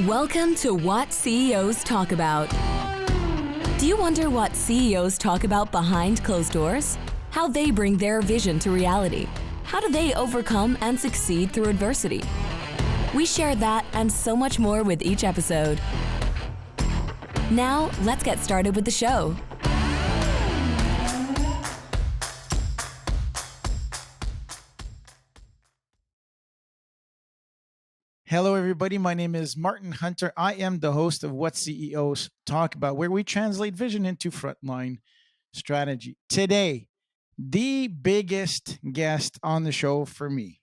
Welcome to What CEOs Talk About. Do you wonder what CEOs talk about behind closed doors? How they bring their vision to reality? How do they overcome and succeed through adversity? We share that and so much more with each episode. Now, let's get started with the show. Hello, everybody. My name is Martin Hunter. I am the host of What CEOs Talk About, where we translate vision into frontline strategy. Today, the biggest guest on the show for me,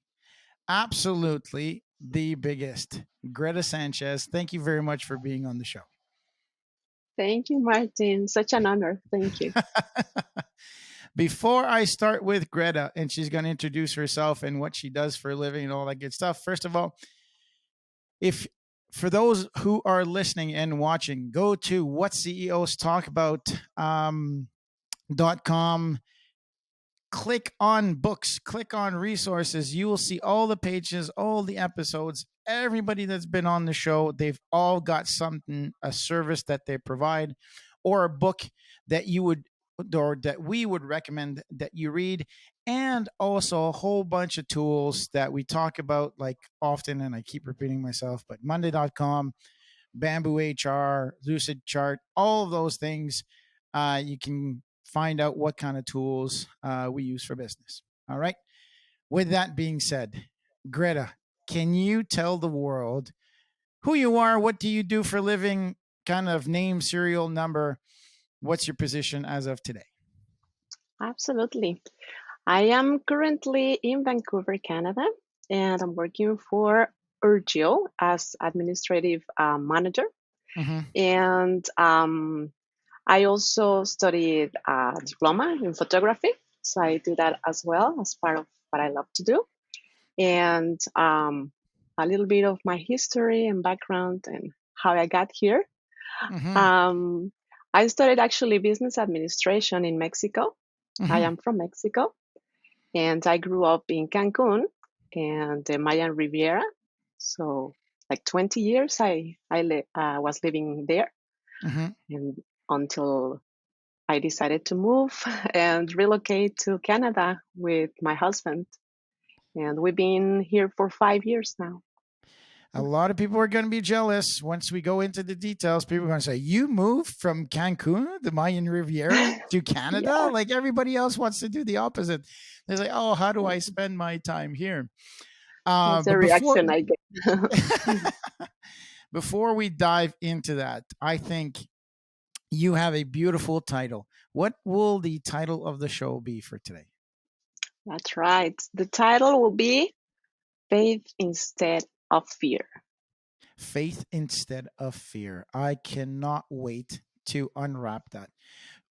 absolutely the biggest, Greta Sanchez. Thank you very much for being on the show. Thank you, Martin. Such an honor. Thank you. Before I start with Greta, and she's going to introduce herself and what she does for a living and all that good stuff, first of all, if for those who are listening and watching, go to whatceostalkabout.com, click on books, click on resources. You will see all the pages, all the episodes. Everybody that's been on the show, they've all got something, a service that they provide, or a book that you would, or that we would recommend that you read, and also a whole bunch of tools that we talk about like often, and I keep repeating myself, but monday.com, Bamboo HR, Lucid Chart, all of those things. You can find out what kind of tools we use for business. All right. With that being said, Greta, can you tell the world who you are? What do you do for a living? Kind of name, serial number. What's your position as of today? Absolutely. I am currently in Vancouver, Canada, and I'm working for URGEO as administrative manager. Mm-hmm. And I also studied a diploma in photography. So I do that as well as part of what I love to do. And a little bit of my history and background and how I got here. Mm-hmm. I studied actually business administration in Mexico. Mm-hmm. I am from Mexico, and I grew up in Cancun and the Mayan Riviera. So, like 20 years, I was living there, Mm-hmm. and until I decided to move and relocate to Canada with my husband, and we've been here for 5 years now. A lot of people are going to be jealous once we go into the details. People are going to say, you moved from Cancun, the Mayan Riviera, to Canada? Yeah. Like everybody else wants to do the opposite. They're like, oh, how do I spend my time here? That's the But reaction I get. before we dive into that, I think you have a beautiful title. What will the title of the show be for today? That's right. The title will be Faith Instead of Fear. Faith instead of fear. I cannot wait to unwrap that.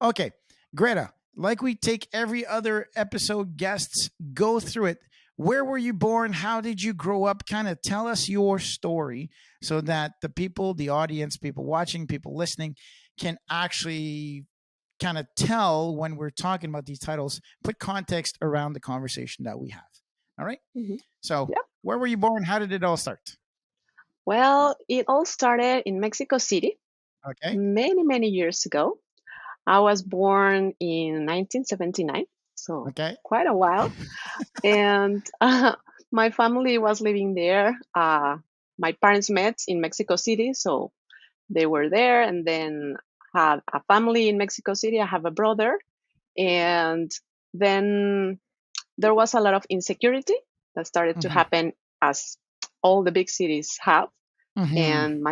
Okay, Greta, like we take every other episode, guests go through it. Where were you born? How did you grow up? Kind of tell us your story so that the people, the audience, people watching, people listening can actually kind of tell when we're talking about these titles, put context around the conversation that we have. All right. Mm-hmm. So, Yeah. Where were you born? How did it all start? Well, it all started in Mexico City Okay. many, many years ago. I was born in 1979, so Okay. quite a while. And my family was living there. My parents met in Mexico City, so they were there, and then had a family in Mexico City. I have a brother, and then there was a lot of insecurity that started to Mm-hmm. happen as all the big cities have. Mm-hmm. And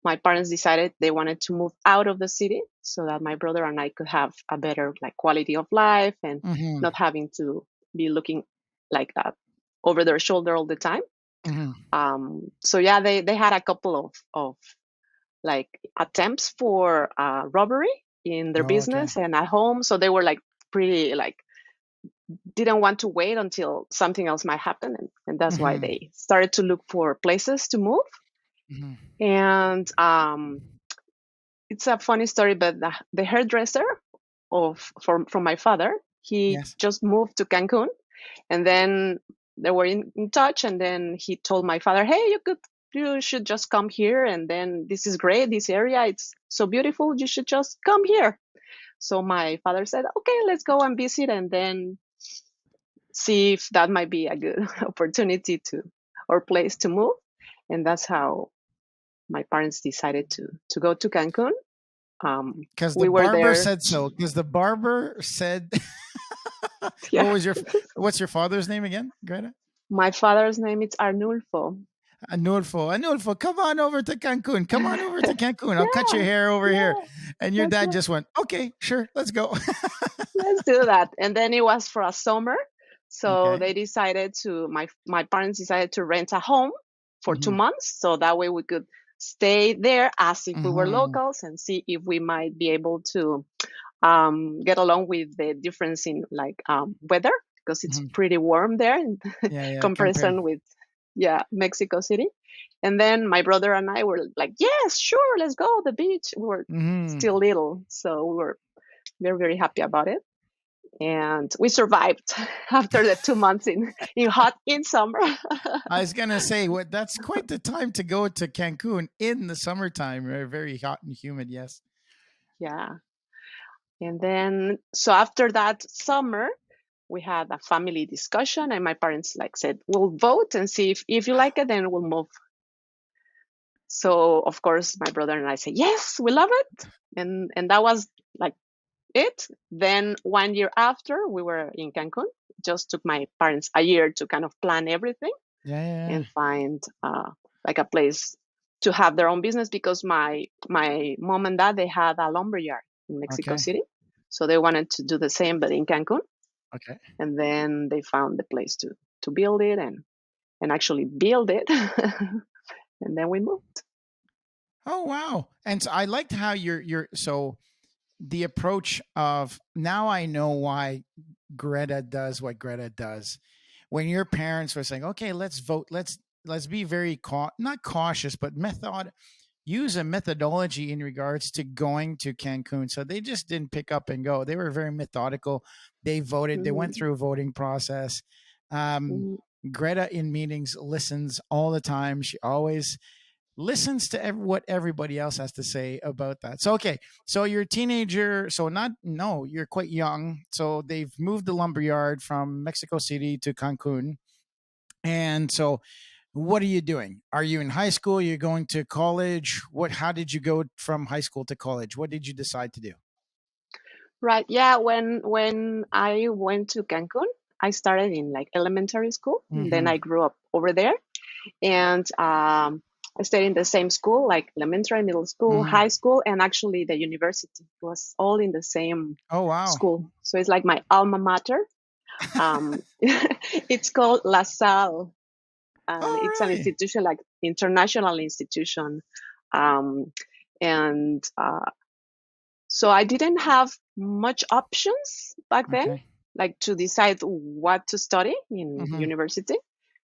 my parents decided they wanted to move out of the city so that my brother and I could have a better like quality of life and Mm-hmm. not having to be looking like that over their shoulder all the time. Mm-hmm. So yeah, they had a couple of like attempts for robbery in their Oh, okay. business and at home. So they were like pretty like didn't want to wait until something else might happen, and that's why Mm-hmm. they started to look for places to move. Mm-hmm. And it's a funny story, but the hairdresser from my father, he Yes. just moved to Cancun, and then they were in touch, and then he told my father, hey, you could you should just come here. And then this is great. This area, it's so beautiful. You should just come here. So my father said, okay, let's go and visit and then see if that might be a good opportunity to or place to move. And that's how my parents decided to go to Cancun. Because the We were barber there. said so. Because the barber said, Yeah. what's your father's name again, Greta? My father's name is Arnulfo. Anulfo, come on over to Cancun. Come on over to Cancun. I'll cut your Yeah, hair over here. yeah, And your that's dad right. just went, okay, sure, let's go. Let's do that. And then it was for a summer. So Okay. they decided to, my parents decided to rent a home for hmm 2 months. So that way we could stay there as if we were hmm locals and see if we might be able to get along with the difference in like weather, because it's hmm pretty warm there in Yeah, yeah. Compared. comparison with, yeah, Mexico City. And then my brother and I were like, yes, sure, let's go the beach. We were hmm still little, so we were very, very happy about it. And we survived after the 2 months in hot in summer. I was gonna say, what? That's quite the time to go to Cancun in the summertime. Very hot and humid. Yes. Yeah. And then so after that summer, we had a family discussion, and my parents like said, we'll vote and see if you like it, then we'll move. So of course my brother and I said, yes, we love it. And that was like it. Then 1 year after, we were in Cancun. Just took my parents a year to kind of plan everything Yeah, yeah, and find like a place to have their own business, because my mom and dad, they had a lumber yard in yeah. Mexico Okay. City. So they wanted to do the same but in Cancun. Okay. And then they found the place to build it and actually build it. And then we moved. Oh wow! And so I liked how you're so the approach of now I know why Greta does what Greta does. When your parents were saying, "Okay, let's vote. Let's be very not cautious, but use a methodology in regards to going to Cancun." So they just didn't pick up and go. They were very methodical. They voted. They went Mm-hmm. through a voting process. Um, Mm-hmm. Greta in meetings listens all the time. She always listens to what everybody else has to say about that. So okay, so you're a teenager, so not no, you're quite young. So they've moved the lumberyard from Mexico City to Cancun. And so what are you doing? Are you in high school? You're going to college? What how did you go from high school to college? What did you decide to do? Right. Yeah. When I went to Cancun, I started in like elementary school. And then Mm-hmm. I grew up over there, and I stayed in the same school, like elementary, middle school, Mm-hmm. high school, and actually the university. It was all in the same Oh wow. school. So it's like my alma mater. It's called La Salle, and Oh it's an really? institution, like international institution. Um, and So I didn't have much options back then, Okay. like to decide what to study in Mm-hmm. university,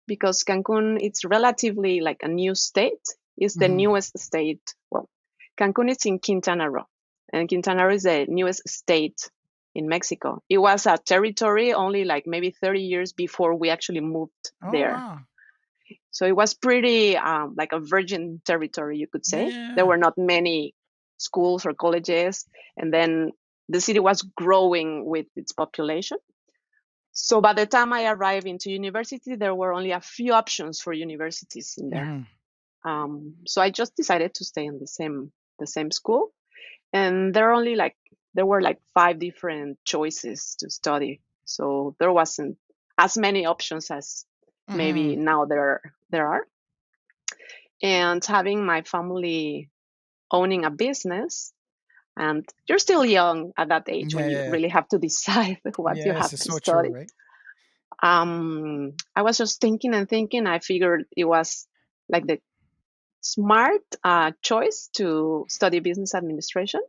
because Cancun, it's relatively like a new state. It's the Mm-hmm. newest state. Well, Cancun is in Quintana Roo, and Quintana Roo is the newest state in Mexico. It was a territory only like maybe 30 years before we actually moved Oh there. wow. So it was pretty like a virgin territory, you could Yeah, say. There yeah. were not many schools or colleges, and then the city was growing with its population. So by the time I arrived into university, there were only a few options for universities in there. Mm-hmm. So I just decided to stay in the same school, and there were like 5 different choices to study. So there wasn't as many options as Mm-hmm. maybe now there are. And having my family owning a business, and you're still young at that age Yeah, when you yeah. really have to decide what you Yeah, this have is to so true, study. right? I was just thinking and thinking. I figured it was like the smart choice to study business administration,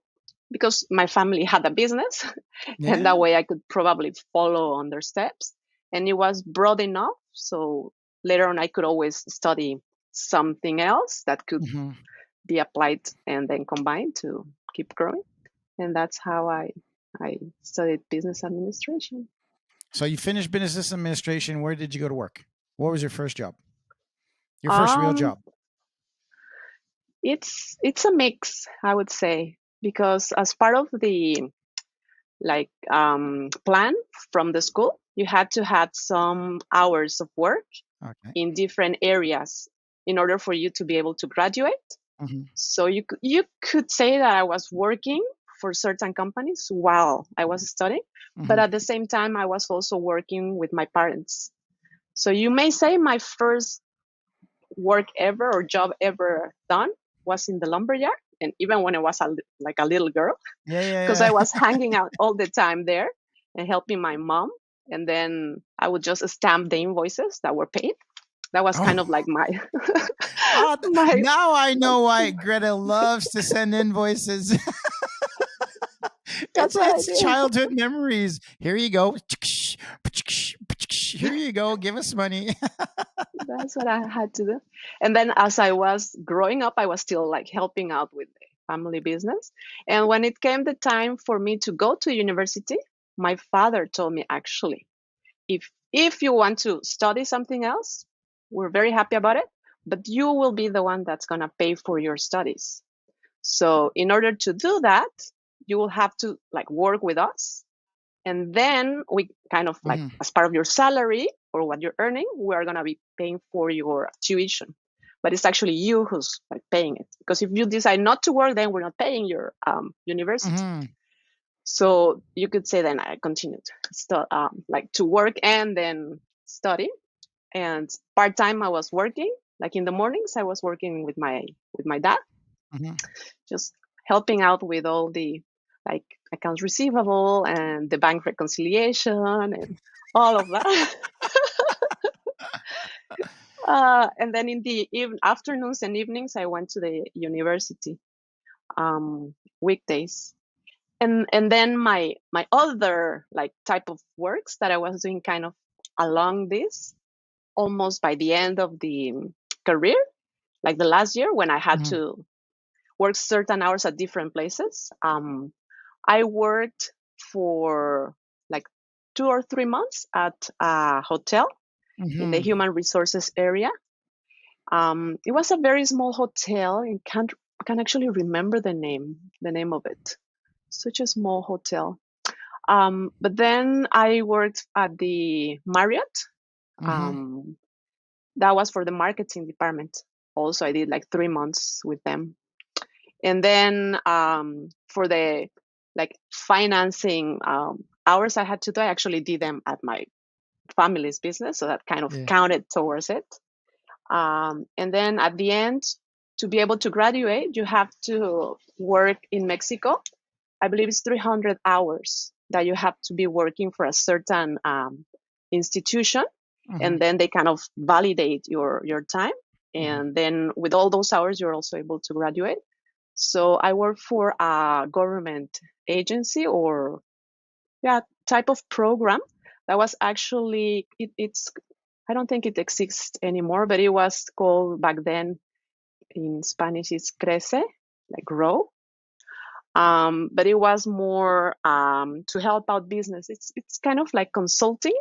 because my family had a business, and that Yeah. way I could probably follow on their steps. And it was broad enough, so later on I could always study something else that could Mm-hmm. be applied and then combined to keep growing. And that's how I studied business administration. So you finished business administration. Where did you go to work? What was your first job? Your first real Um, job? It's a mix, I would say, because as part of the plan from the school, you had to have some hours of work Okay. in different areas in order for you to be able to graduate. Hmm. So you could say that I was working for certain companies while I was studying, but Hmm. at the same time I was also working with my parents. So you may say my first work ever or job ever done was in the lumberyard, and even when I was like a little girl, Yeah, because yeah, I was yeah. hanging out all the time there and helping my mom, and then I would just stamp the invoices that were paid. That was kind Oh, of like my my now I like know why Greta loves to send invoices. that's what I It's did. childhood memories. Here you go. Here you go. Give us money. That's what I had to do. And then as I was growing up, I was still like helping out with the family business. And when it came the time for me to go to university, my father told me actually, if you want to study something else, we're very happy about it, but you will be the one that's going to pay for your studies. So in order to do that, you will have to like work with us, and then we kind of like Hmm. as part of your salary or what you're earning, we are going to be paying for your tuition, but it's actually you who's like paying it, because if you decide not to work, then we're not paying your university. Hmm. So you could say then I continued like to work and then study, and part-time I was working, like in the mornings I was working with my dad, Hmm. just helping out with all the like accounts receivable and the bank reconciliation and all of that. And then in the afternoons and evenings, I went to the university weekdays. And then my other like type of works that I was doing kind of along this, almost by the end of the career, like the last year when I had Hmm. to work certain hours at different places. I worked for like 2 or 3 months at a hotel in the Hmm. human resources area. It was a very small hotel, and can actually remember the name of it. Such a small hotel. But then I worked at the Marriott. Hmm. Um, that was for the marketing department. Also, I did like 3 months with them. And then for the like financing hours I had to do, I actually did them at my family's business, so that kind of Yeah. counted towards it. And then at the end, to be able to graduate, you have to work in Mexico. I believe it's 300 hours that you have to be working for a certain institution, Hmm. and then they kind of validate your time. Hmm. And then with all those hours, you're also able to graduate. So I work for a government agency, or yeah, type of program that was actually it's I don't think it exists anymore, but it was called back then in Spanish it's crece, like grow. But it was more to help out business. It's kind of like consulting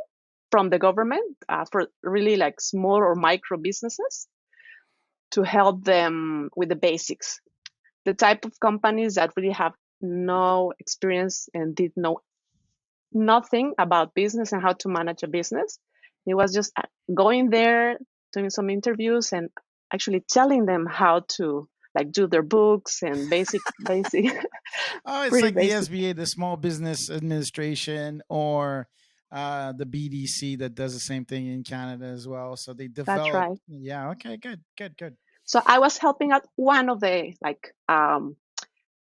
from the government for really like small or micro businesses to help them with the basics. The type of companies that really have no experience and did know nothing about business and how to manage a business. It was just going there, doing some interviews, and actually telling them how to like do their books and basic, Oh, it's pretty like the basic. SBA, the Small Business Administration, or the BDC that does the same thing in Canada as well. So they That's develop. right. Yeah. Okay. Good. Good. Good. So I was helping out one of the like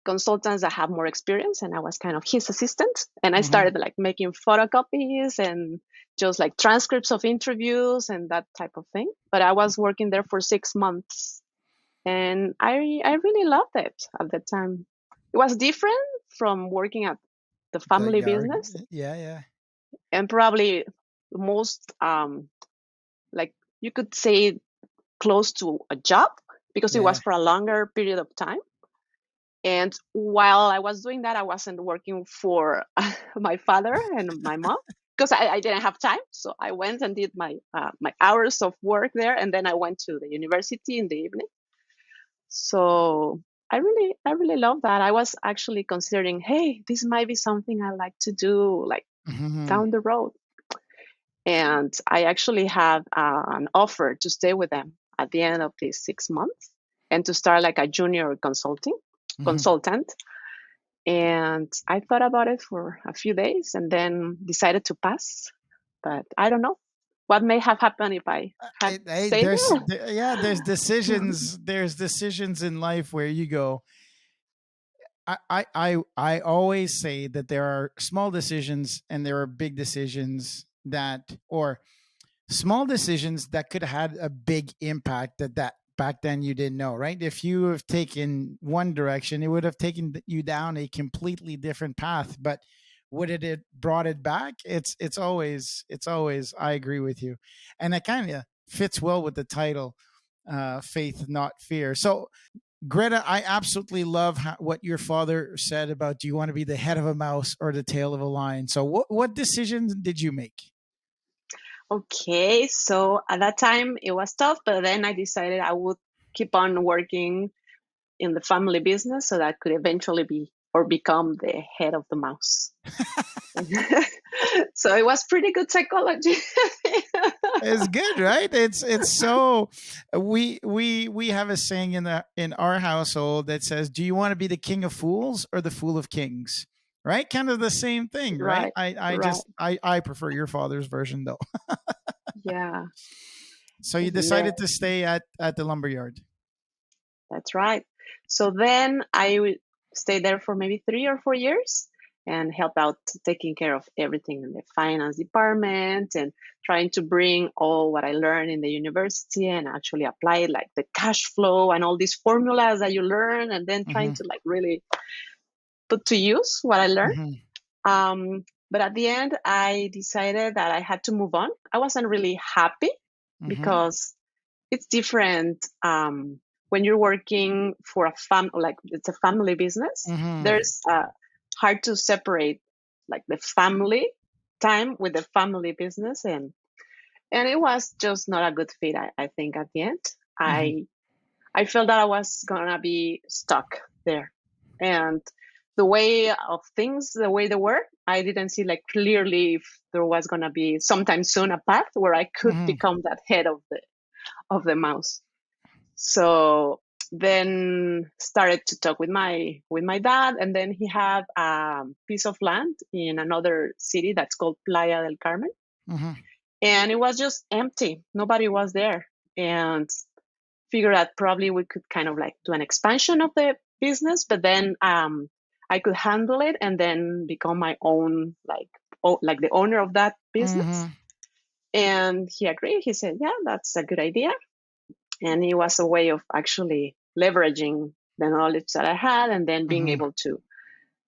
consultants that have more experience, and I was kind of his assistant, and I Hmm. started like making photocopies and just like transcripts of interviews and that type of thing. But I was working there for 6 months, and I really loved it at the time. It was different from working at the The family yard. business, Yeah. Yeah. and probably most like you could say close to a job, because it was Yeah. for a longer period of time. And while I was doing that, I wasn't working for my father and my mom, because I didn't have time. So I went and did my hours of work there, and then I went to the university in the evening. So I really love that. I was actually considering, hey, this might be something I like to do, like Mm-hmm. down the road. And I actually have an offer to stay with them at the end of these 6 months and to start like a junior Mm-hmm. consultant. And I thought about it for a few days and then decided to pass. But I don't know what may have happened if I had Hey, stayed there. yeah, there's decisions. There's decisions in life where you go. I always say that there are small decisions and there are big decisions that, or small decisions that could have had a big impact that back then you didn't know, right? If you have taken one direction, it would have taken you down a completely different path. But would it have brought it back? It's always I agree with you, and it kind of fits well with the title, faith not fear. So Greta, I absolutely love what your father said about, do you want to be the head of a mouse or the tail of a lion? So what decisions did you make? Okay, so at that time it was tough, but then I decided I would keep on working in the family business so that I could eventually be or become the head of the mouse. So it was pretty good psychology. It's good, right? It's so we have a saying in our household that says, "Do you want to be the king of fools or the fool of kings?" Right? Kind of the same thing, right? Right, I right. just I prefer your father's version though. Yeah, So you yeah, decided to stay at the lumberyard. that's right. So then stayed there for maybe 3 or 4 years and helped out taking care of everything in the finance department and trying to bring all what I learned in the university and actually apply it, like the cash flow and all these formulas that you learn, and then trying Mm-hmm. to like really put to use what I learned. Mm-hmm. But at the end, I decided that I had to move on. I wasn't really happy Mm-hmm. because it's different when you're working for like it's a family business. Mm-hmm. There's hard to separate like the family time with the family business, and it was just not a good fit. I think at the end, Mm-hmm. I felt that I was gonna be stuck there, and the way of things, the way they were, I didn't see like clearly if there was gonna be sometime soon a path where I could Mm-hmm. become that head of the mouse. So then started to talk with my dad, and then he had a piece of land in another city that's called Playa del Carmen, Mm-hmm. and it was just empty. Nobody was there, and figured that probably we could kind of like do an expansion of the business, but then I could handle it and then become my own like the owner of that business. Mm-hmm. And he agreed. He said, "Yeah, that's a good idea." And it was a way of actually leveraging the knowledge that I had and then being Mm-hmm. able to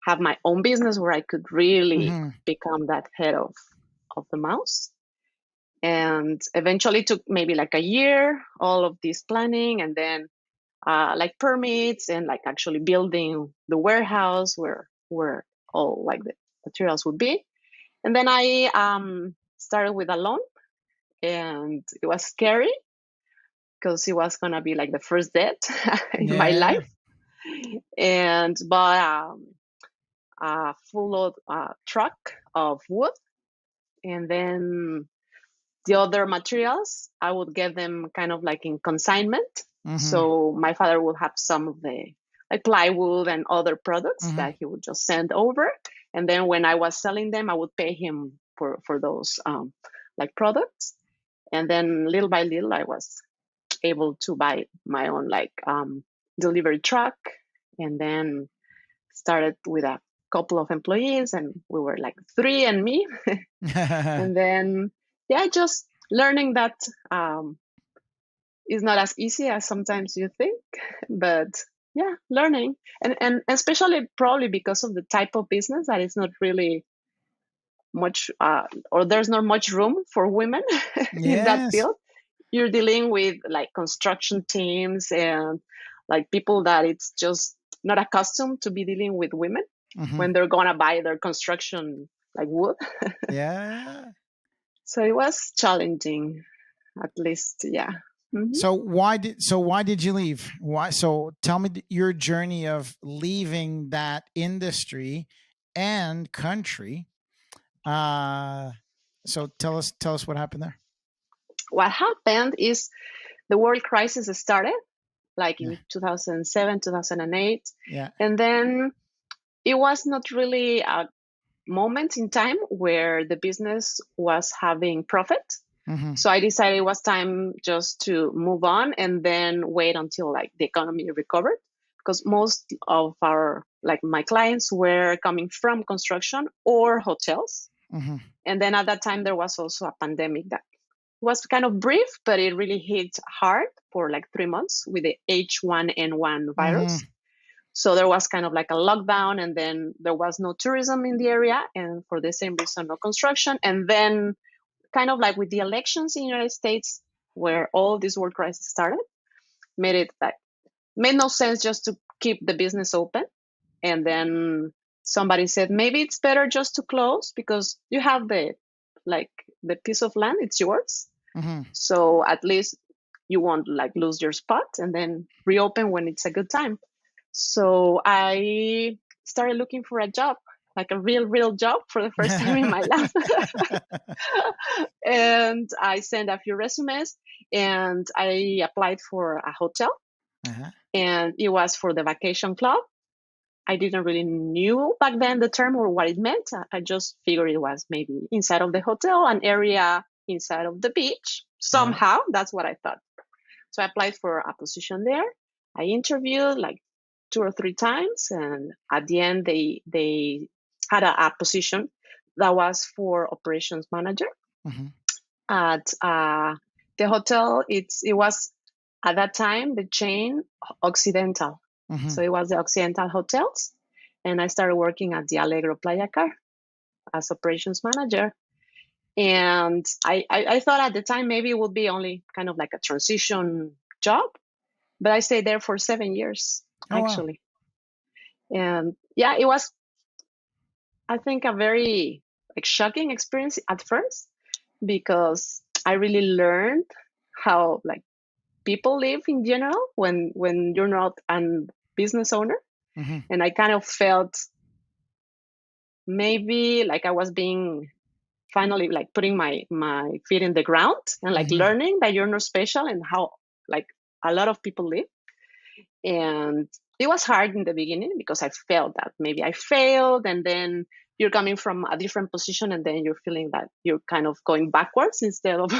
have my own business where I could really Mm-hmm. become that head of the mouse. And eventually took maybe like a year, all of this planning, and then like permits and like actually building the warehouse where all like the materials would be. And then I started with a loan, and it was scary because it was gonna be like the first debt in my Yeah. life. And bought a full load truck of wood, and then the other materials I would get them kind of like in consignment. Mm-hmm. So my father would have some of the like plywood and other products Mm-hmm. that he would just send over, and then when I was selling them, I would pay him for those like products, and then little by little I was able to buy my own like delivery truck, and then started with a couple of employees, and we were like three and me. And then yeah, just learning that um, is not as easy as sometimes you think, but yeah, learning, and especially probably because of the type of business that is not really much or there's not much room for women in that Yes. field. You're dealing with like construction teams and like people that it's just not accustomed to be dealing with women Mm-hmm. when they're gonna buy their construction like wood. Yeah. So it was challenging, at least, yeah. Mhm. So why did you leave? Why? So tell me your journey of leaving that industry and country. Uh, so tell us what happened there. What happened is the world crisis started like Yeah, in 2007, 2008. yeah. And then it was not really a moment in time where the business was having profit. Mm-hmm. So I decided it was time just to move on and then wait until like the economy recovered, because most of our like my clients were coming from construction or hotels. Mm-hmm. And then at that time there was also a pandemic that was kind of brief, but it really hit hard for like 3 months with the H1N1 Mm-hmm. virus. So there was kind of like a lockdown, and then there was no tourism in the area, and for the same reason, no construction. And then, kind of like with the elections in the United States, where all this world crisis started, made it like made no sense just to keep the business open. And then somebody said maybe it's better just to close because you have the like the piece of land, it's yours, Mm-hmm. so at least you won't like lose your spot, and then reopen when it's a good time. So I started looking for a job, like a real job for the first time in my life. And I sent a few resumes, and I applied for a hotel, Uh-huh. and it was for the vacation club. I didn't really knew back then the term or what it meant. I just figured it was maybe inside of the hotel, an area inside of the beach. Yeah. Somehow, that's what I thought. So I applied for a position there. I interviewed like 2 or 3 times, and at the end, they had a position that was for operations manager Mm-hmm. at the hotel. It was at that time the chain Occidental, Mm-hmm. so it was the Occidental hotels, and I started working at the Allegro Playa Car as operations manager. And I thought at the time maybe it would be only kind of like a transition job, but I stayed there for 7 years Oh wow. actually. And yeah, it was, I think, a very like shocking experience at first, because I really learned how like people live in general when you're not a business owner. Mm-hmm. And I kind of felt maybe like I was being finally like putting my feet in the ground and like Mm-hmm. learning that you're not special and how like a lot of people live. And it was hard in the beginning because I felt that maybe I failed, and then you're coming from a different position, and then you're feeling that you're kind of going backwards instead of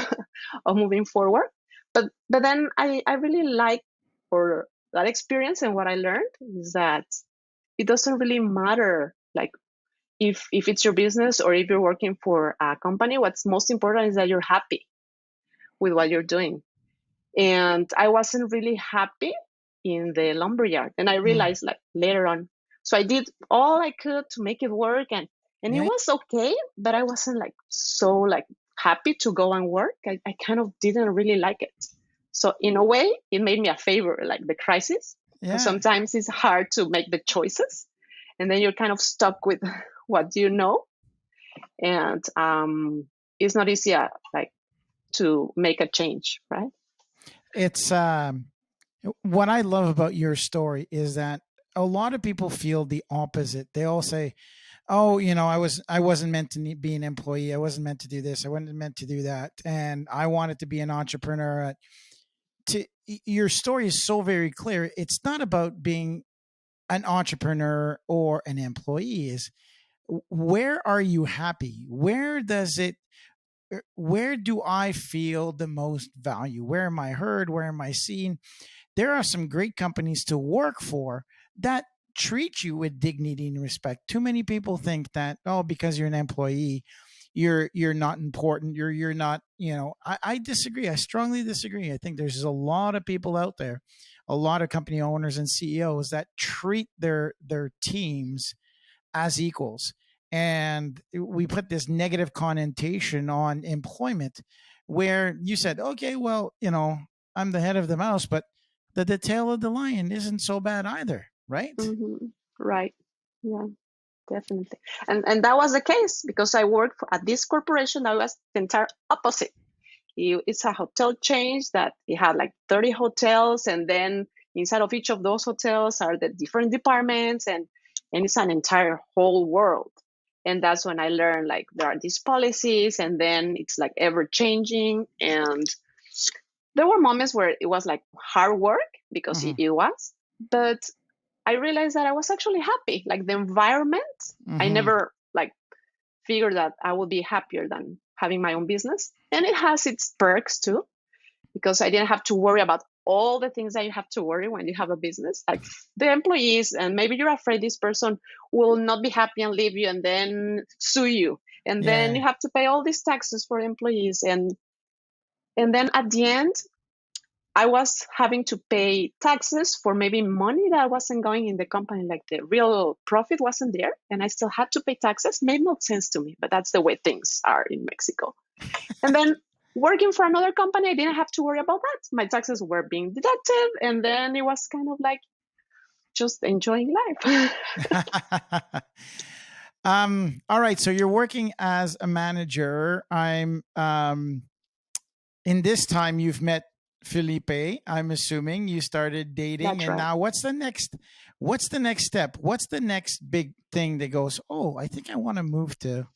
of moving forward. But then I really like or that experience, and what I learned is that it doesn't really matter like if it's your business or if you're working for a company. What's most important is that you're happy with what you're doing. And I wasn't really happy in the lumberyard, and I Mm-hmm. realized like later on. So I did all I could to make it work, and it Yeah. was okay, but I wasn't like so like happy to go and work. I kind of didn't really like it. So in a way, it made me a favor, like the crisis, because Yeah. sometimes it's hard to make the choices, and then you're kind of stuck with what you know. And it's not easy like to make a change, right? It's what I love about your story is that a lot of people feel the opposite. They all say, "Oh, I wasn't meant to be an employee. I wasn't meant to do this. I wasn't meant to do that, and I wanted to be an entrepreneur." Your story is so very clear. It's not about being an entrepreneur or an employee. Is where are you happy? Where do I feel the most value? Where am I heard? Where am I seen? There are some great companies to work for that treat you with dignity and respect. Too many people think that, oh, because you're an employee, you're not important. You're not, I disagree. I strongly disagree. I think there's a lot of people out there, a lot of company owners and CEOs that treat their teams as equals. And we put this negative connotation on employment where you said, okay, well, I'm the head of the mouse, but the tail of the lion isn't so bad either, right? Mm-hmm. Right. Yeah, definitely. And that was the case because I worked at this corporation that was the entire opposite. It's a hotel chain that it had like 30 hotels, and then inside of each of those hotels are the different departments, and it's an entire whole world. And that's when I learned like there are these policies, and then it's like ever changing. And there were moments where it was like hard work because it was, but I realized that I was actually happy. Like the environment, I never like figured that I would be happier than having my own business. And it has its perks too, because I didn't have to worry about all the things that you have to worry when you have a business, like the employees, and maybe you're afraid this person will not be happy and leave you and then sue you. And then you have to pay all these taxes for employees. And then at the end, I was having to pay taxes for maybe money that wasn't going in the company, like the real profit wasn't there, and I still had to pay taxes. Made no sense to me, but that's the way things are in Mexico. And then working for another company, I didn't have to worry about that. My taxes were being deducted, and then it was kind of like just enjoying life. All right. So you're working as a manager. In this time you've met Felipe. I'm assuming you started dating. That's and right. now what's the next step? What's the next big thing that goes, oh, I think I want to move to?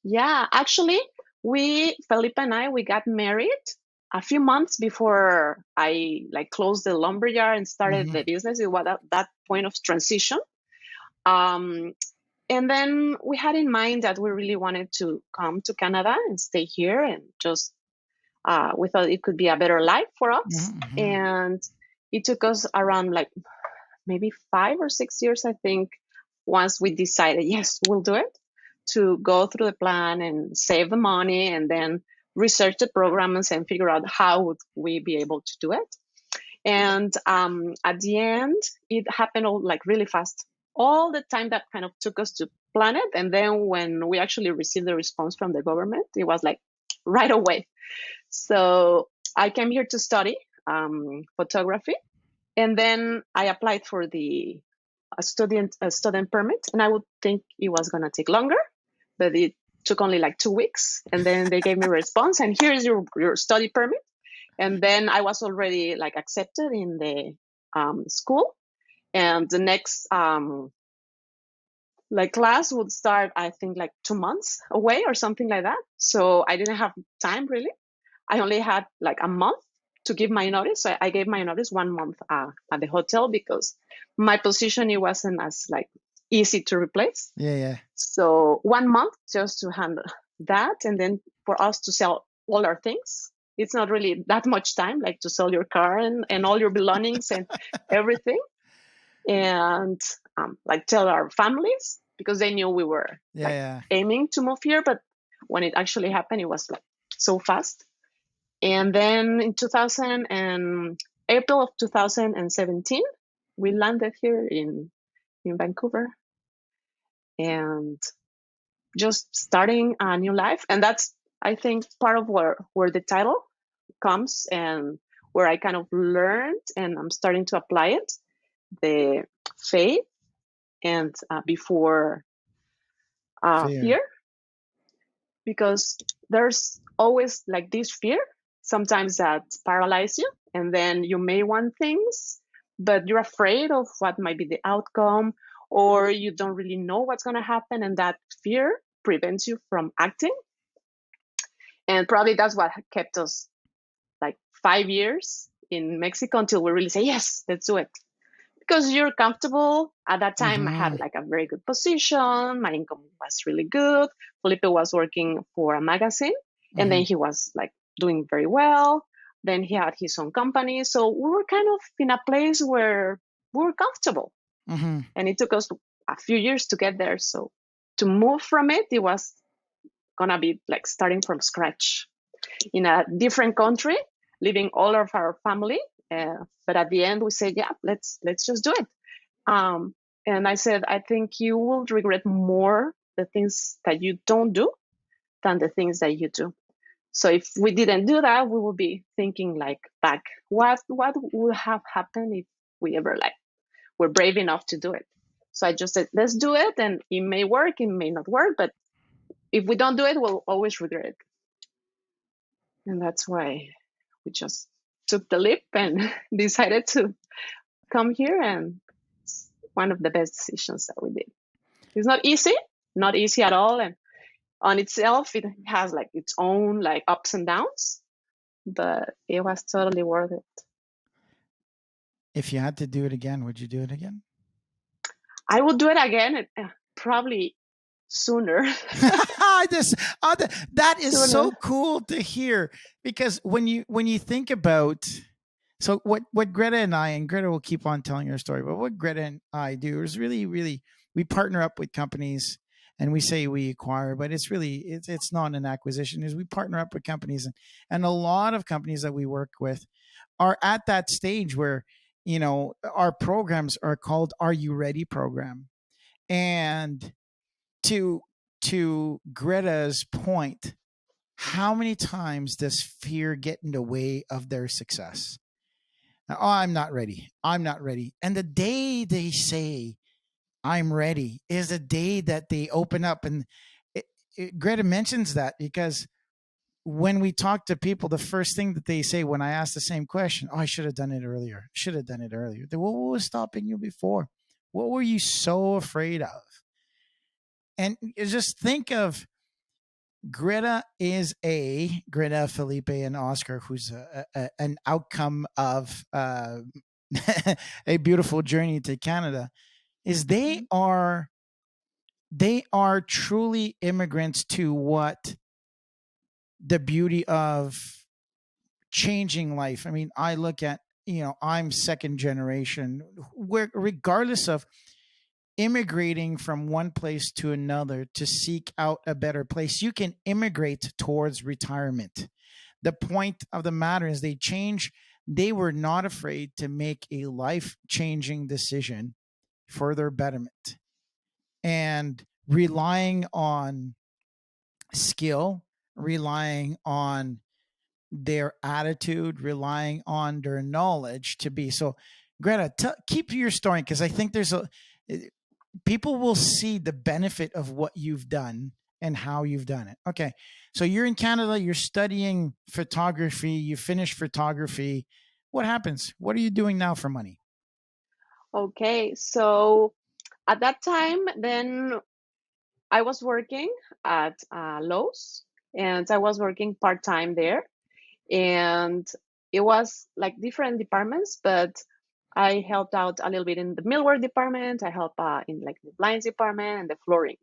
Yeah, actually, Felipe and I, we got married a few months before I like closed the lumberyard and started the business. It was at that point of transition. And then we had in mind that we really wanted to come to Canada and stay here, and just we thought it could be a better life for us. And it took us around like maybe 5 or 6 years, I think, once we decided, yes, we'll do it, to go through the plan and save the money and then research the programs and figure out how would we be able to do it. And at the end, it happened all like really fast. All the time that kind of took us to plan it. And then when we actually received the response from the government, it was like right away. So I came here to study photography. And then I applied for a student permit, and I would think it was going to take longer, but it took only like 2 weeks. And then they gave me a response, and here's your study permit. And then I was already like accepted in the school, and the next like class would start, I think, like 2 months away or something like that. So I didn't have time really. I only had like a month to give my notice. So I gave my notice 1 month at the hotel, because my position, it wasn't as like easy to replace. Yeah. So 1 month just to handle that, and then for us to sell all our things. It's not really that much time, like to sell your car and all your belongings and everything, and like tell our families, because they knew we were aiming to move here. But when it actually happened, it was like so fast. And then in April of 2017, we landed here in Vancouver, and just starting a new life. And that's, I think, part of where the title comes, and where I kind of learned, and I'm starting to apply it, the faith and before fear. Because there's always like this fear sometimes that paralyze you, and then you may want things, but you're afraid of what might be the outcome, or you don't really know what's going to happen, and that fear prevents you from acting. And probably that's what kept us like 5 years in Mexico until we really say, yes, let's do it. Because you're comfortable. At that time, I had like a very good position. My income was really good. Felipe was working for a magazine, and then he was like doing very well. Then he had his own company. So we were kind of in a place where we were comfortable. And it took us a few years to get there. So to move from it, it was gonna be like starting from scratch in a different country, leaving all of our family. But at the end, we said, yeah, let's just do it. And I said, I think you will regret more the things that you don't do than the things that you do. So if we didn't do that, we would be thinking like back, what would have happened if we ever like were brave enough to do it? So I just said, let's do it, and it may work, it may not work, but if we don't do it, we'll always regret it. And that's why we just took the leap and decided to come here. And it's one of the best decisions that we did. It's not easy at all. And on itself, it has like its own like ups and downs, but it was totally worth it. If you had to do it again, would you do it again? I will do it again, probably sooner. I just that is Sooner. so cool to hear, because when you think about, so what Greta and Greta will keep on telling her story, but what Greta and I do is really we partner up with companies, and we say we acquire, but it's not an acquisition. Is we partner up with companies, and a lot of companies that we work with are at that stage where, our programs are called Are You Ready program. And to Greta's point, how many times does fear get in the way of their success? Oh, I'm not ready. I'm not ready. And the day they say I'm ready is the day that they open up. And Greta mentions that because when we talk to people, the first thing that they say when I ask the same question, oh, I should have done it earlier. Should have done it earlier. What was stopping you before? What were you so afraid of? And just think of Greta, Felipe, and Oscar, who's an outcome of a beautiful journey to Canada, is they are truly immigrants to what the beauty of changing life. I mean, I look at, I'm second generation, where regardless of immigrating from one place to another to seek out a better place, you can immigrate towards retirement. The point of the matter is they were not afraid to make a life-changing decision for their betterment, and relying on skill, relying on their attitude, relying on their knowledge to be. So, Greta, keep your story, because I think people will see the benefit of what you've done and how you've done it. Okay. So you're in Canada, you're studying photography, you finish photography. What happens? What are you doing now for money? Okay, so at that time, then I was working at Lowe's, and I was working part-time there. And it was like different departments, but I helped out a little bit in the millwork department. I helped in like the blinds department and the flooring.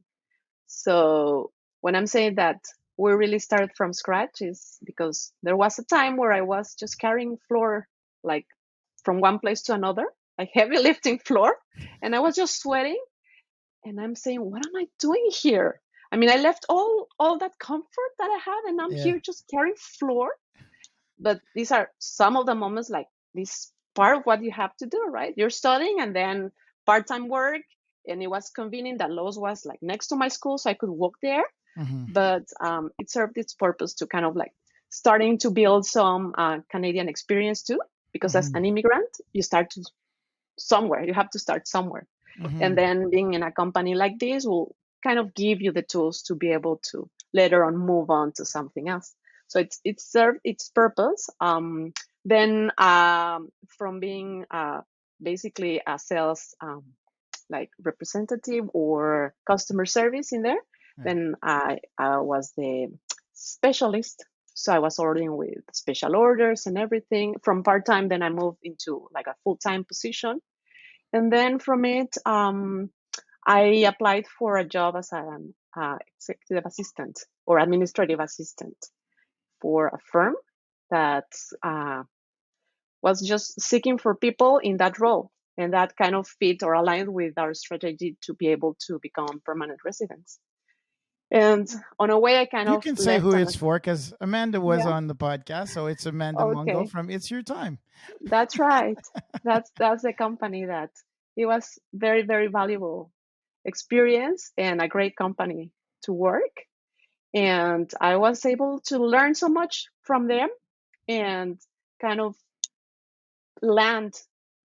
So when I'm saying that we really started from scratch, is because there was a time where I was just carrying floor like from one place to another, like heavy lifting floor, and I was just sweating. And I'm saying, what am I doing here? I mean, I left all that comfort that I had, and I'm Yeah. here just carrying floor. But these are some of the moments, like this part of what you have to do, right? You're studying and then part-time work, and it was convenient that Lowe's was like next to my school, so I could walk there. Mm-hmm. But it served its purpose to kind of like starting to build some Canadian experience too, because as an immigrant, you start to somewhere. You have to start somewhere. Mm-hmm. And then being in a company like this will kind of give you the tools to be able to later on move on to something else. So it served its purpose. Then from being basically a sales like representative or customer service in there, then I was the specialist. So I was ordering with special orders and everything. From part-time, then I moved into like a full-time position. And then from it, I applied for a job as an executive assistant or administrative assistant for a firm that was just seeking for people in that role. And that kind of fit or aligned with our strategy to be able to become permanent residents. And on a way, I kind You of can say left who on it's for, because Amanda was on the podcast. So it's Amanda Mungo okay, from It's Your Time. that's right. That's the company that it was very, very valuable experience and a great company to work. And I was able to learn so much from them and kind of land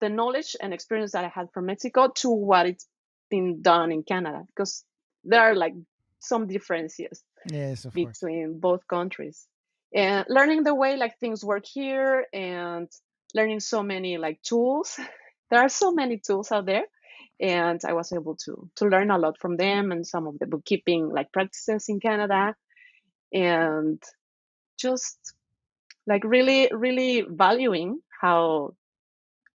the knowledge and experience that I had from Mexico to what it's been done in Canada, because there are like some differences Yes, of course. between both countries. and learning the way like things work here, and learning so many like tools. There are so many tools out there, and I was able to learn a lot from them and some of the bookkeeping like practices in Canada, and just like really valuing how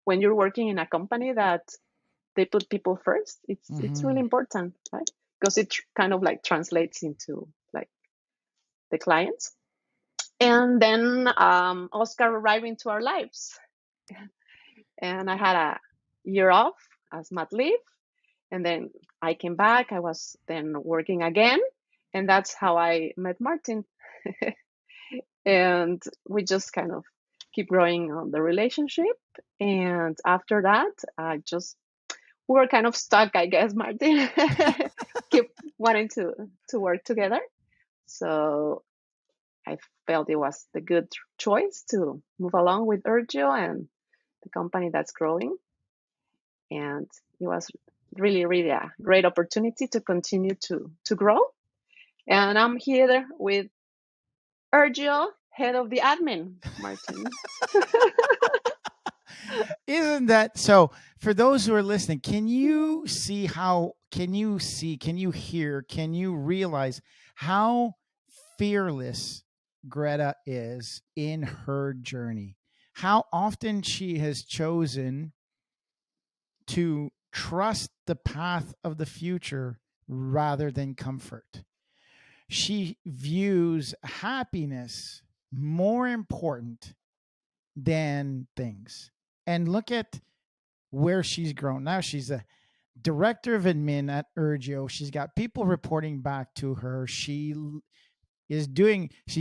when you're working in a company that they put people first. It's really Mm-hmm. important, right? Because it kind of like translates into like the clients. And then Oscar arrived into our lives, and I had a year off as mat leave, and then I came back. I was then working again, and that's how I met Martin. And we just kind of keep growing on the relationship. And after that, I just we were kind of stuck, I guess, Martin. Keep wanting to work together. So I felt it was the good choice to move along with URGEO and the company that's growing. And it was really a great opportunity to continue to grow. And I'm here with URGEO, head of the admin, Martin. Isn't that so? For those who are listening, can you see how, can you hear, can you realize how fearless Greta is in her journey? How often she has chosen to trust the path of the future rather than comfort. She views happiness more important than things. And look at where she's grown. Now she's a director of admin at URGEO. She's got people reporting back to her. She's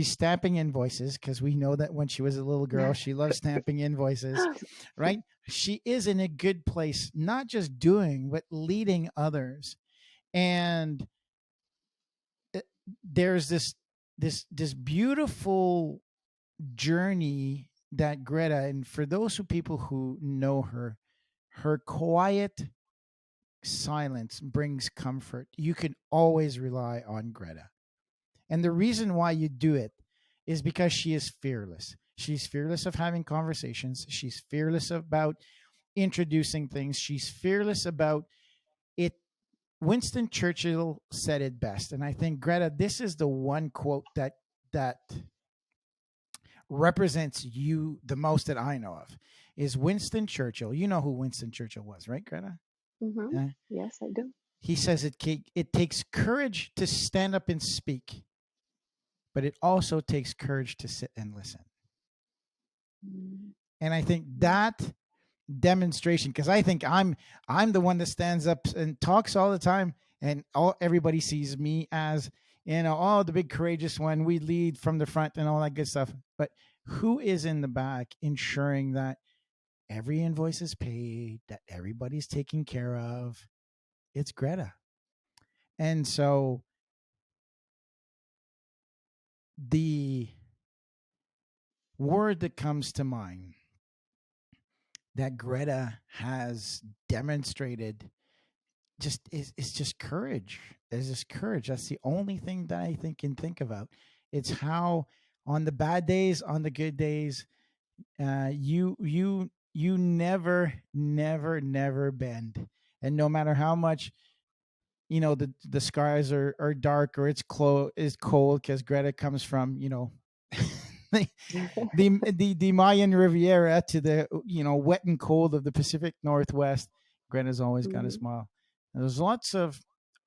stamping invoices because we know that when she was a little girl, she loved stamping invoices, right? She is in a good place, not just doing, but leading others. And there's this beautiful journey that Greta, and for those who people who know her quiet silence brings comfort. You can always rely on Greta. And the reason why you do it is because she is fearless. She's fearless of having conversations. She's fearless about introducing things. She's fearless about it. Winston Churchill said it best. And I think, Greta, this is the one quote that represents you the most that I know of, is Winston Churchill. You know who Winston Churchill was, right, Greta? Mm-hmm. Yeah. Yes, I do. He says it takes courage to stand up and speak, but it also takes courage to sit and listen. Mm-hmm. And I think that demonstration, because I think I'm the one that stands up and talks all the time, and everybody sees me as, oh, the big courageous one. We lead from the front and all that good stuff. But who is in the back ensuring that every invoice is paid, that everybody's taken care of? It's Greta. And so the word that comes to mind that Greta has demonstrated just is just courage. Is just courage. That's the only thing that I can think about. It's how on the bad days, on the good days, you never bend. And no matter how much the skies are dark, or is cold, because Greta comes from the, the Mayan Riviera to the wet and cold of the Pacific Northwest. Greta's always got a Mm-hmm. smile. And there's lots of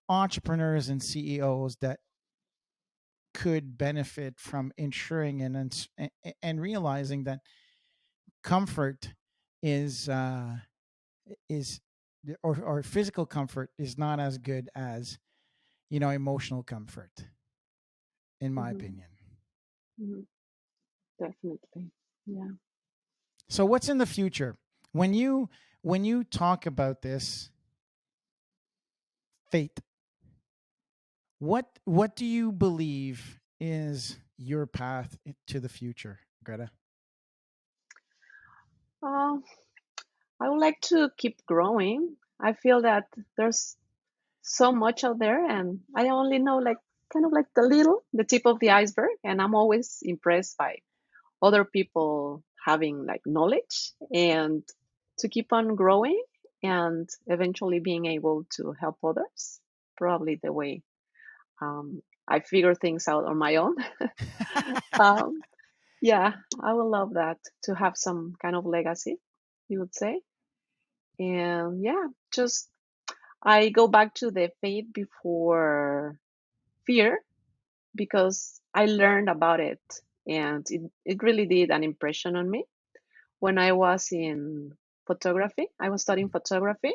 entrepreneurs and CEOs that could benefit from ensuring and realizing that comfort is is or physical comfort is not as good as emotional comfort, in my Mm-hmm. opinion. Mm-hmm. Definitely. Yeah. So what's in the future when you talk about this fate? What do you believe is your path to the future, Greta? Uh, I would like to keep growing. I feel that there's so much out there, and I only know like kind of like the tip of the iceberg. And I'm always impressed by other people having like knowledge and to keep on growing and eventually being able to help others. Probably the way I figure things out on my own. um, yeah, I would love that to have some kind of legacy, you would say. And yeah, just I go back to the faith before fear because I learned about it and it really did an impression on me. When I was in photography, I was studying photography,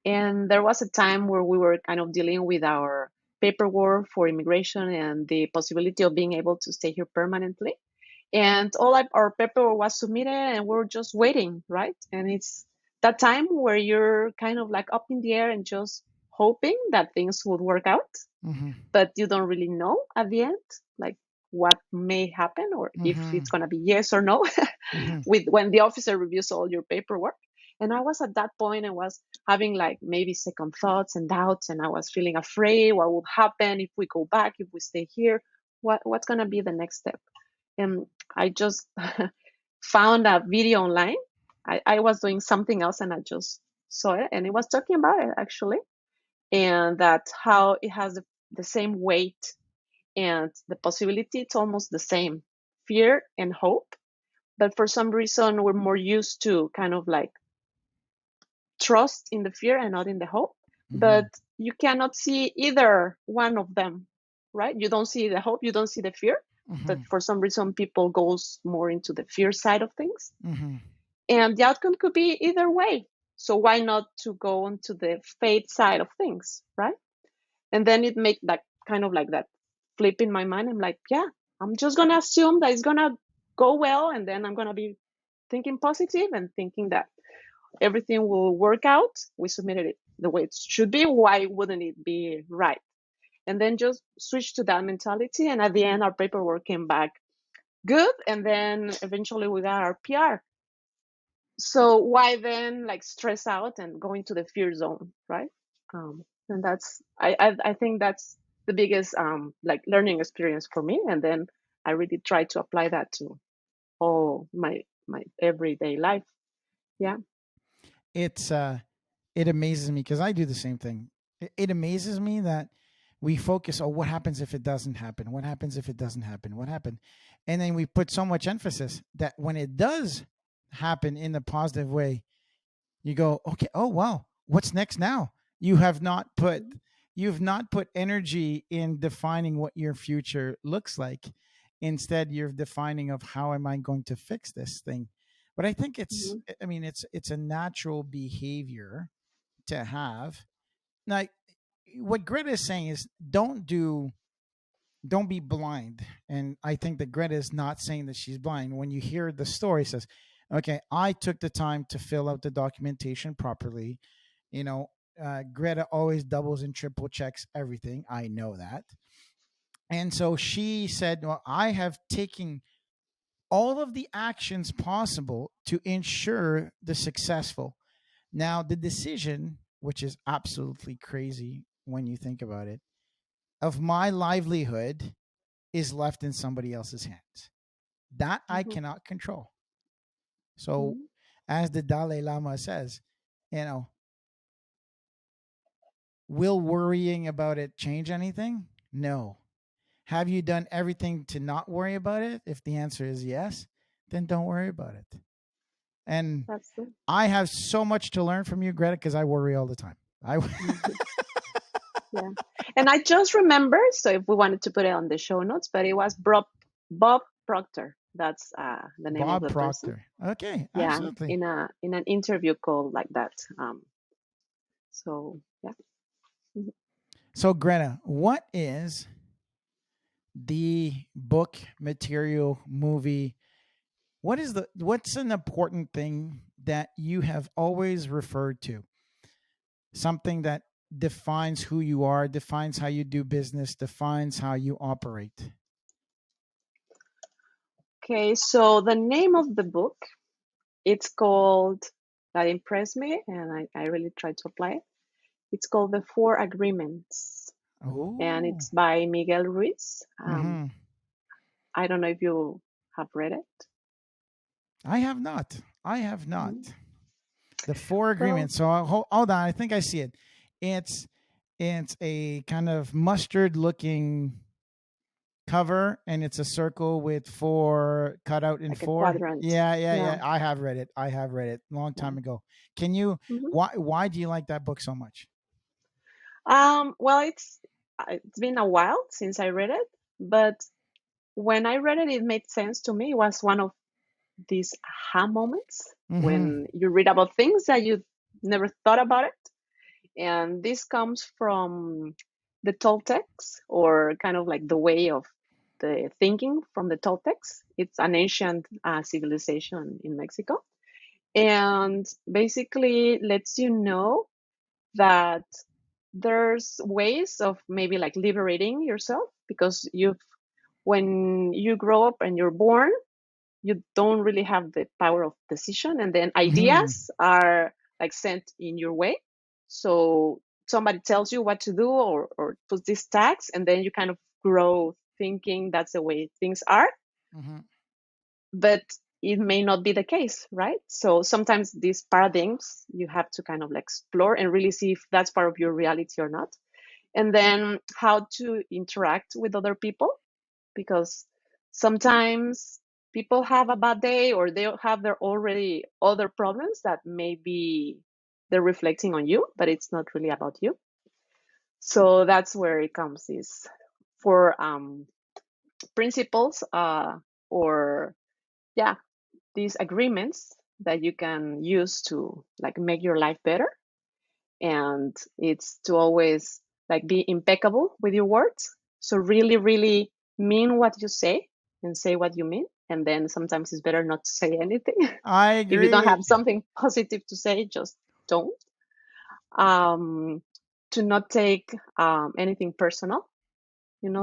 and there was a time where we were kind of dealing with our paperwork for immigration and the possibility of being able to stay here permanently. And our paperwork was submitted, and we're just waiting, right? And it's that time where you're kind of like up in the air and just hoping that things would work out, Mm-hmm. but you don't really know at the end, like what may happen or if Mm-hmm. it's going to be yes or no Mm-hmm. with when the officer reviews all your paperwork. And I was at that point and was having like maybe second thoughts and doubts, and I was feeling afraid what would happen if we go back, if we stay here, what's going to be the next step. And I just found a video online. I was doing something else and I just saw it, and it was talking about it actually, and that how it has the same weight and the possibility, it's almost the same, fear and hope. But for some reason we're more used to kind of like trust in the fear and not in the hope. Mm-hmm. But you cannot see either one of them, right? You don't see the hope, you don't see the fear, but Mm-hmm. for some reason people goes more into the fear side of things, Mm-hmm. and the outcome could be either way. So why not to go into the faith side of things, right? And then it make that kind of like that flip in my mind. I'm like, yeah, I'm just gonna assume that it's gonna go well, and then I'm gonna be thinking positive and thinking that everything will work out. We submitted it the way it should be. Why wouldn't it be right? And then just switch to that mentality. And at the end, our paperwork came back good. And then eventually we got our PR. So why then like stress out and go into the fear zone, right? And that's I think that's the biggest like learning experience for me. And then I really try to apply that to all my everyday life. Yeah. It's it amazes me because I do the same thing. It amazes me that we focus on what happens if it doesn't happen, what happens if it doesn't happen, what happened, and then we put so much emphasis that when it does happen in a positive way, you go, okay, oh wow, what's next now? You have not put you've not put energy in defining what your future looks like. Instead, you're defining of how am I going to fix this thing. But I think it's Mm-hmm. I mean it's a natural behavior to have. Like what Greta is saying is don't be blind. And I think that Greta is not saying that she's blind. When you hear the story, it says, okay, I took the time to fill out the documentation properly. You know, Greta always doubles and triple checks everything. I know that. And so she said, well, I have taken all of the actions possible to ensure the successful. Now, the decision, which is absolutely crazy when you think about it, of my livelihood is left in somebody else's hands. That I Mm-hmm. cannot control. So, Mm-hmm. as the Dalai Lama says, you know, will worrying about it change anything? No. Have you done everything to not worry about it? If the answer is yes, then don't worry about it. And That's it. I have so much to learn from you, Greta, because I worry all the time. I Mhm. Yeah. And I just remember, so if we wanted to put it on the show notes, but it was Bob Proctor. That's the name of Bob the person. Proctor. Okay, Yeah, absolutely. in an interview called like that. So yeah. Mhm. So, Greta, what is the book material movie? What's an important thing that you have always referred to? Something that defines who you are, defines how you do business, defines how you operate. Okay, so the name of the book, it's called, that impressed me, and I really tried to apply it. It's called The Four Agreements. and Oh. it's by Miguel Ruiz. Mm-hmm. I don't know if you have read it. I have not. I have not. Mhm. The Four Well, Agreements. So hold on. I think I see it. It's it's a kind of mustard looking cover, and it's a circle with four cut out in like a four. quadrant. Yeah, yeah, Yeah. yeah. I have read it. I have read it a long Yeah. time ago. Can you? Mhm. Why do you like that book so much? Well, it's been a while since I read it, but when I read it, it made sense to me. It was one of these aha moments Mm-hmm. when you read about things that you never thought about it. And this comes from the Toltecs, or kind of like the way of the thinking from the Toltecs. It's an ancient civilization in Mexico, and basically lets you know that there's ways of maybe like liberating yourself, because you've when you grow up and you're born, you don't really have the power of decision, and then Mm-hmm. ideas are like sent in your way. So somebody tells you what to do, or puts these tags, and then you kind of grow thinking that's the way things are. Mm-hmm. But it may not be the case, right? So sometimes these paradigms you have to kind of like explore and really see if that's part of your reality or not. And then how to interact with other people, because sometimes people have a bad day, or they have their already other problems that maybe they're reflecting on you, but it's not really about you. So that's where it comes, is for principles, or yeah, these agreements that you can use to like make your life better. And it's to always like be impeccable with your words, so really really mean what you say, and say what you mean. And then sometimes it's better not to say anything. I If you don't agree. have something positive to say, just don't. um to not take anything personal.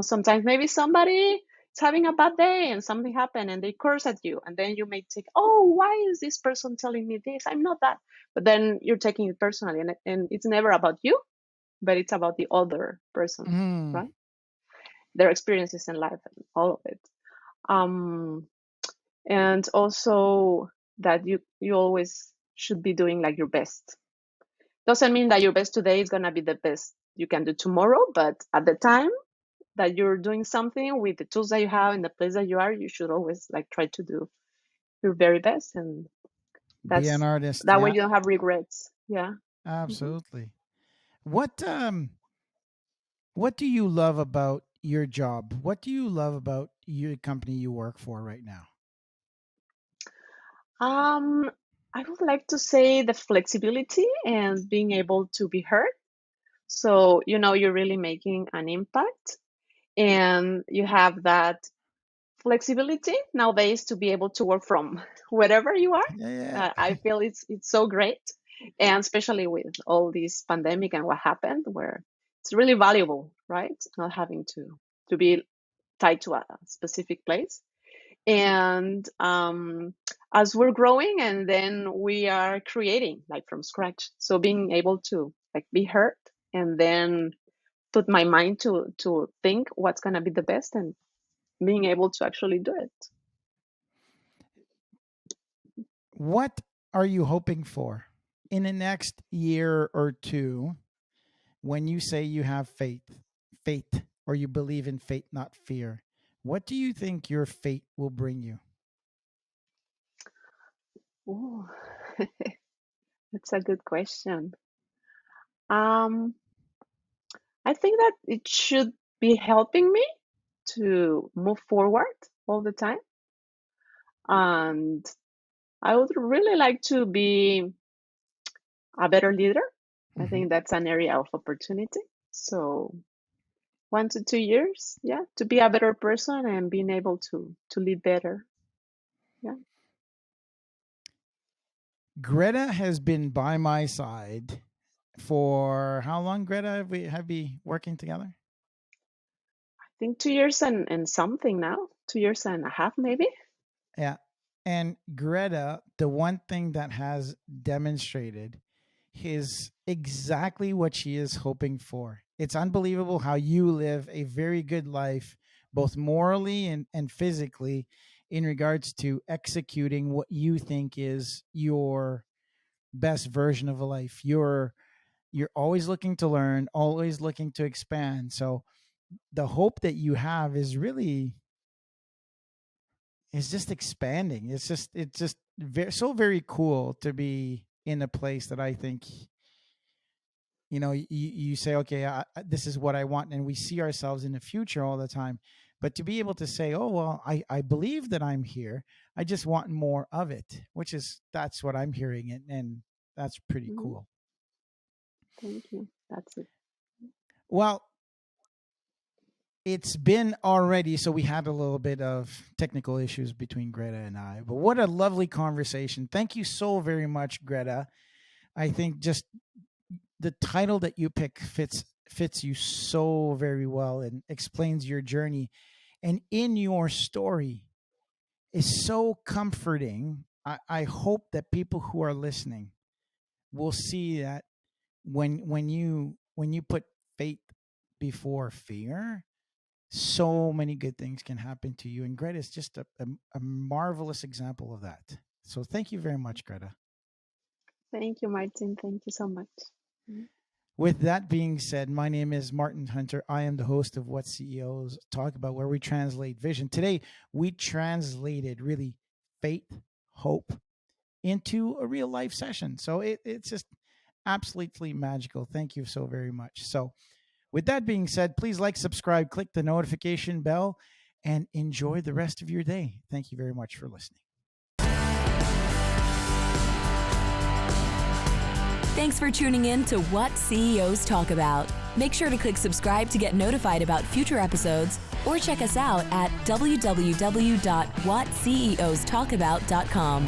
Sometimes maybe somebody is having a bad day and something happened and they curse at you, and then you may take, oh, why is this person telling me this? I'm not that. But then you're taking it personally, and it's never about you, but it's about the other person, Mm. right? Their experiences in life and all of it. Um, and also that you always should be doing like your best. Doesn't mean that your best today is gonna be the best you can do tomorrow, but at the time that you're doing something with the tools that you have in the place that you are, you should always like try to do your very best, and Be an that's artist. that way Yeah, you don't have regrets. Yeah. Hmm. absolutely. What what do you love about your job? What do you love about your company you work for right now? Um, I would like to say the flexibility and being able to be heard. So, you're really making an impact, and you have that flexibility nowadays to be able to work from wherever you are. Yeah. I feel it's so great, and especially with all this pandemic and what happened, where it's really valuable, right? Not having to be tied to a specific place. And as we're growing, and then we are creating like from scratch, so being able to like be heard, and then put my mind to think what's going to be the best, and being able to actually do it. What are you hoping for in the next year or two when you say you have faith, or you believe in fate, not fear? What do you think your fate will bring you? Ooh, that's a good question. Um, I think that it should be helping me to move forward all the time. And I would really like to be a better leader. I Mhm. think that's an area of opportunity. So 1 to 2 years, yeah, to be a better person and being able to lead better. Yeah. Greta has been by my side for how long, Greta? Have we working together? I think 2 years and something now, 2 years and a half maybe. Yeah. And Greta, the one thing that has demonstrated is exactly what she is hoping for. It's unbelievable how you live a very good life, both morally and physically, in regards to executing what you think is your best version of a life. You're always looking to learn, always looking to expand. So the hope that you have is really is just expanding. It's just very cool to be in a place that I think, you say, okay, this is what I want, and we see ourselves in the future all the time. But to be able to say, oh well, I believe that I'm here. I just want more of it, that's what I'm hearing, and that's pretty Mhm. cool. Thank you. That's it. Well, it's been already, so we had a little bit of technical issues between Greta and I, but what a lovely conversation. Thank you so very much, Greta. I think just the title that you pick fits you so very well and explains your journey, and in your story is so comforting. I hope that people who are listening will see that when you put faith before fear, so many good things can happen to you. And Greta is just a marvelous example of that. So thank you very much, Greta. Thank you, Martin. Thank you so much. Mhm. With that being said, my name is Martin Hunter. I am the host of What CEOs Talk About, where we translate vision. Today, we translated really faith, hope into a real life session. So it's just absolutely magical. Thank you so very much. So, with that being said, please like, subscribe, click the notification bell, and enjoy the rest of your day. Thank you very much for listening. Thanks for tuning in to What CEOs Talk About. Make sure to click subscribe to get notified about future episodes, or check us out at www.whatceostalkabout.com.